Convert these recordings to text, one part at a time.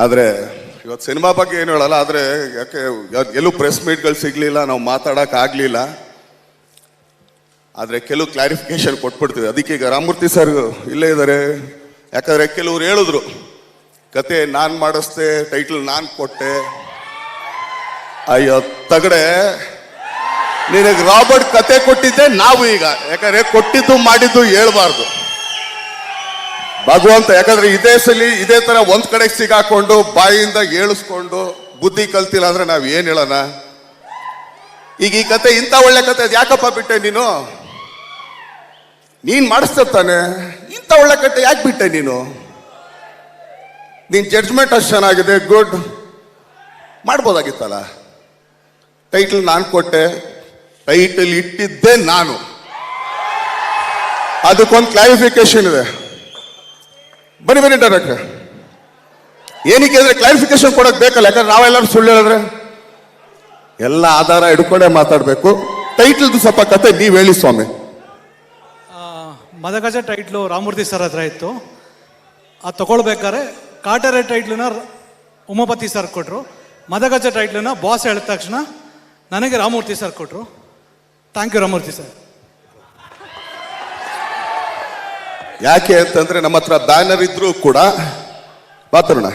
ಆದರೆ ಇವತ್ತು ಸಿನಿಮಾ ಬಗ್ಗೆ ಏನು ಹೇಳಲ್ಲ. ಆದರೆ ಯಾಕೆ ಎಲ್ಲೂ ಪ್ರೆಸ್ ಮೀಟ್ಗಳು ಸಿಗಲಿಲ್ಲ, ನಾವು ಮಾತಾಡೋಕ್ಕಾಗಲಿಲ್ಲ. ಆದರೆ ಕೆಲವು ಕ್ಲಾರಿಫಿಕೇಶನ್ ಕೊಟ್ಬಿಡ್ತೀವಿ. ಅದಕ್ಕೆ ಈಗ ರಾಮಮೂರ್ತಿ ಸರ್ ಇಲ್ಲೇ ಇದ್ದಾರೆ. ಯಾಕಂದರೆ ಕೆಲವ್ರು ಹೇಳಿದ್ರು ಕತೆ ನಾನು ಮಾಡಿಸ್ದೆ, ಟೈಟಲ್ ನಾನು ಕೊಟ್ಟೆ. ಅಯ್ಯೋ ತಗಡೆ, ನಿನಗೆ ರಾಬರ್ಟ್ ಕತೆ ಕೊಟ್ಟಿದ್ದೆ ನಾವು. ಈಗ ಯಾಕಂದ್ರೆ ಕೊಟ್ಟಿದ್ದು ಮಾಡಿದ್ದು ಹೇಳ್ಬಾರ್ದು ಭಗವಂತ. ಯಾಕಂದ್ರೆ ಇದೇ ಸಲ ಇದೇ ತರ ಒಂದ್ ಕಡೆಗೆ ಸಿಗಾಕೊಂಡು ಬಾಯಿಯಿಂದ ಏಳಿಸ್ಕೊಂಡು ಬುದ್ಧಿ ಕಲ್ತಿಲ್ಲ ಅಂದ್ರೆ ನಾವ್ ಏನ್ ಹೇಳೋಣ? ಈಗ ಈ ಕತೆ ಇಂಥ ಒಳ್ಳೆ ಕತೆ ಯಾಕಪ್ಪ ಬಿಟ್ಟೆ ನೀನು? ನೀನ್ ಮಾಡಿಸ್ತಾನೆ ಇಂಥ ಒಳ್ಳೆ ಕತೆ ಯಾಕೆ ಬಿಟ್ಟೆ ನೀನು? ನಿನ್ ಜಡ್ಜ್ಮೆಂಟ್ ಅಷ್ಟು ಚೆನ್ನಾಗಿದೆ, ಗುಡ್, ಮಾಡ್ಬೋದಾಗಿತ್ತಲ್ಲ. ಟೈಟಲ್ ನಾನು ಕೊಟ್ಟೆ, ಟೈಟಲ್ ಇಟ್ಟಿದ್ದೆ ನಾನು. ಅದಕ್ಕೊಂದು ಕ್ಲಾರಿಫಿಕೇಶನ್ ಇದೆ. ಬನ್ನಿ ಡೈರೆಕ್ಟರ್. ಏನಕ್ಕೆ ಅಂದ್ರೆ ಕ್ಲಾರಿಫಿಕೇಶನ್ ಕೊಡಕ್ ಬೇಕಲ್ಲ. ಯಾಕಂದ್ರೆ ನಾವೆಲ್ಲರೂ ಸುಳ್ಳು ಹೇಳಿದ್ರೆ ಎಲ್ಲ ಆಧಾರ ಹಿಡ್ಕೊಂಡೇ ಮಾತಾಡ್ಬೇಕು. ಟೈಟಲ್ದು ಸ್ವಲ್ಪ ಕತೆ ನೀವ್ ಹೇಳಿ ಸ್ವಾಮಿ. ಮದಗಜ ಟೈಟ್ಲು ರಾಮಮೂರ್ತಿ ಸರ್ ಹತ್ರ ಇತ್ತು. ಅದು ತಗೊಳ್ಬೇಕಾದ್ರೆ ಕಾಟರೆ ಟೈಟ್ಲನ್ನ ಉಮಾಪತಿ ಸರ್ ಕೊಟ್ಟರು. ಮದಗಜ ಟೈಟ್ಲನ್ನ ಬಾಸ್ ಹೇಳಿದ ತಕ್ಷಣ ನನಗೆ ರಾಮಮೂರ್ತಿ ಸರ್ ಕೊಟ್ಟರು. Thank you Ramamurthy sir. ಯಾಕೆ ಅಂತಂದ್ರೆ ನಮ್ಮ ಹತ್ರ ಬ್ಯಾನರ್ ಇದ್ರೂ ಕೂಡ ಮಾತಾಡೋಣ.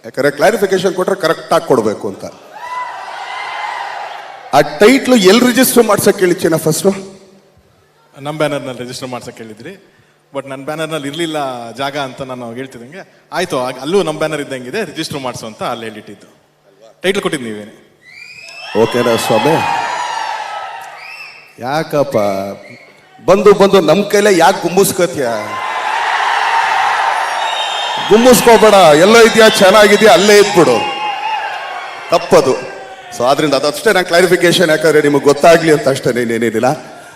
ಯಾಕಂದ್ರೆ ಕ್ಲಾರಿಫಿಕೇಶನ್ ಕೊಟ್ರೆ ಕರೆಕ್ಟ್ ಆಗಿ ಕೊಡ್ಬೇಕು ಅಂತ. ಆ ಟೈಟ್ಲು ಎಲ್ಲಿ ರಿಜಿಸ್ಟರ್ ಮಾಡ್ಸಕ್ ಹೇಳಿಚ್ಚಿನ ಫಸ್ಟ್? ನಮ್ಮ ಬ್ಯಾನರ್ನಲ್ಲಿ ರಿಜಿಸ್ಟರ್ ಮಾಡ್ಸಕ್ ಹೇಳಿದ್ರಿ. ಬಟ್ ನನ್ನ ಬ್ಯಾನರ್ನಲ್ಲಿ ಇರಲಿಲ್ಲ ಜಾಗ ಅಂತ ನಾನು ಹೇಳ್ತಿದ್ದಂಗೆ ಆಯ್ತು, ಅಲ್ಲೂ ನಮ್ಮ ಬ್ಯಾನರ್ ಇದ್ದಂಗಿದೆ, ರಿಜಿಸ್ಟರ್ ಮಾಡಿಸು ಅಂತ ಅಲ್ಲಿ ಹೇಳಿಟ್ಟಿದ್ದು. ಟೈಟ್ಲ್ ಕೊಟ್ಟಿದ್ದು ನೀವೇನೆ. ಓಕೆನಾ ಸ್ವಾಮಿ? ಯಾಕಪ್ಪ ಬಂದು ನಮ್ ಕೈಲೇ ಯಾಕೆ ಗುಮ್ಮಿಸ್ಕೋತೀಯ? ಗುಮ್ಮಿಸ್ಕೋಬೇಡ. ಎಲ್ಲೋ ಇದೆಯಾ, ಚೆನ್ನಾಗಿದ್ಯಾ, ಅಲ್ಲೇ ಇದ್ಬಿಡು. ತಪ್ಪದು. ಸೊ ಆದ್ರಿಂದ ಅದಷ್ಟೇ ನಾನು ಕ್ಲಾರಿಫಿಕೇಶನ್, ಯಾಕಂದ್ರೆ ನಿಮಗೆ ಗೊತ್ತಾಗ್ಲಿ ಅಂತ ಅಷ್ಟೇ, ಏನೇನಿಲ್ಲ.